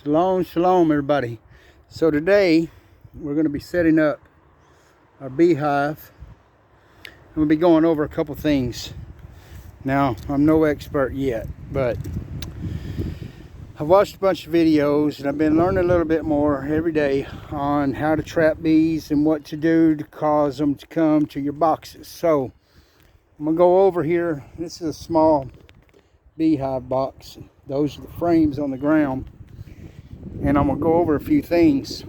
Shalom, shalom, everybody. So today we're going to be setting up our beehive. I'm going to be going over a couple things. Now, I'm no expert yet, but I've watched a bunch of videos and I've been learning a little bit more every day on how to trap bees and what to do to cause them to come to your boxes. So I'm going to go over here. This is a small beehive box. Those are the frames on the ground. And I'm going to go over a few things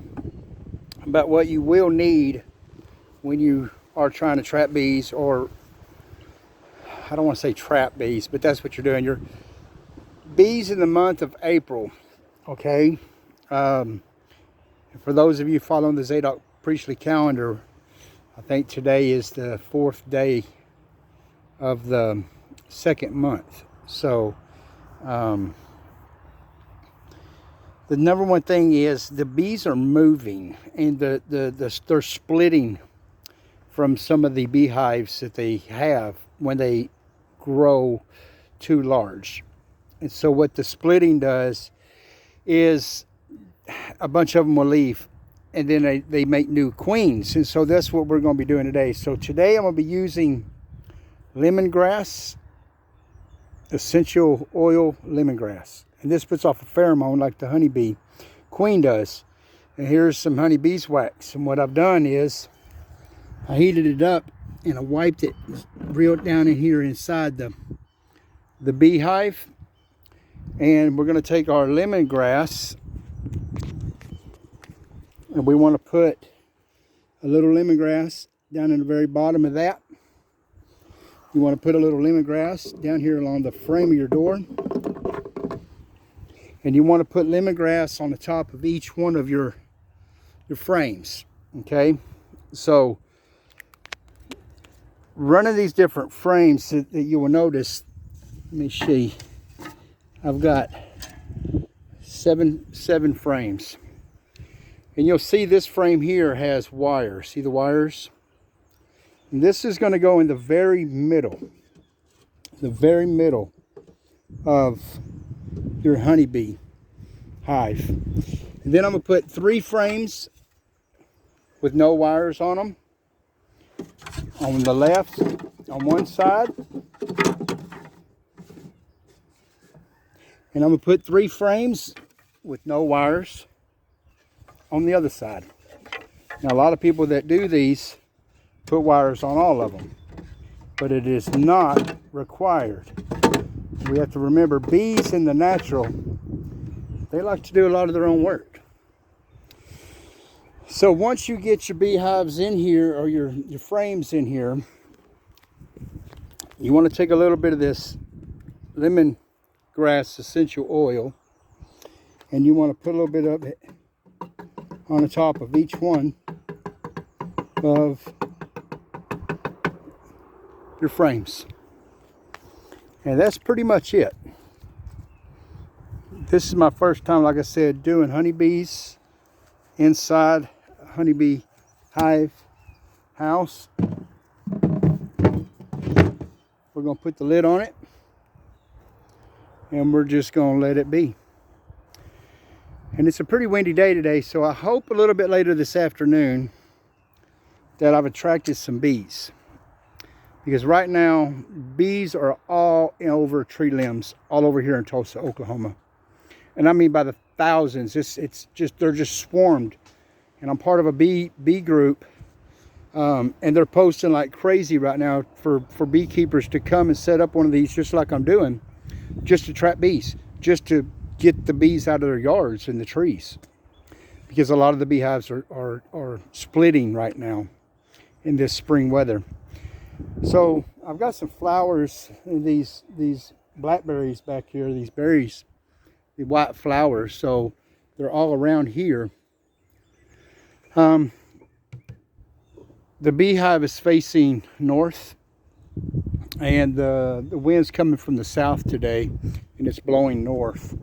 about what you will need when you are trying to trap bees, or I don't want to say trap bees, but that's what you're doing. You're bees in the month of April, okay? For those of you following the Zadok Priestley calendar, I think today is the 4th day of the 2nd month. So, the number one thing is the bees are moving, and they're splitting from some of the beehives that they have when they grow too large. And so what the splitting does is a bunch of them will leave, and then they make new queens. And so that's what we're going to be doing today. So today I'm going to be using lemongrass, essential oil lemongrass. And this puts off a pheromone like the honeybee queen does. And here's some honey beeswax. And what I've done is I heated it up and I wiped it real down in here inside the beehive. And we're going to take our lemongrass, and we want to put a little lemongrass down in the very bottom of that. You want to put a little lemongrass down here along the frame of your door. And you want to put lemongrass on the top of each one of your frames, okay? So, running these different frames that you will notice, let me see, I've got seven frames. And you'll see this frame here has wires. See the wires? And this is going to go in the very middle of your honeybee hive. And then I'm going to put 3 frames with no wires on them on the left on one side, and I'm going to put 3 frames with no wires on the other side. Now, a lot of people that do these put wires on all of them, but it is not required. We have to remember, bees in the natural, they like to do a lot of their own work. So once you get your beehives in here, or your frames in here, you want to take a little bit of this lemongrass essential oil, and you want to put a little bit of it on the top of each one of your frames. And that's pretty much it. This is my first time, like I said, doing honeybees inside a honeybee hive house. We're going to put the lid on it, and we're just going to let it be. And it's a pretty windy day today, so I hope a little bit later this afternoon that I've attracted some bees. Because right now, bees are all over tree limbs all over here in Tulsa, Oklahoma. And I mean by the thousands. It's just, they're just swarmed. And I'm part of a bee group. And they're posting like crazy right now for beekeepers to come and set up one of these, just like I'm doing, just to trap bees, just to get the bees out of their yards and the trees. Because a lot of the beehives are splitting right now in this spring weather. So I've got some flowers in these blackberries back here, these berries, the white flowers. So they're all around here. The beehive is facing north, and the wind's coming from the south today, and it's blowing north.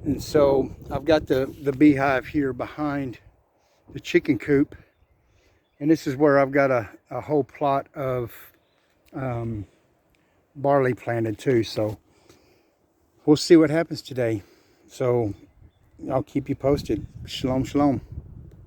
And so I've got the beehive here behind the chicken coop. And this is where I've got a whole plot of barley planted too. So we'll see what happens today. So I'll keep you posted. Shalom, shalom.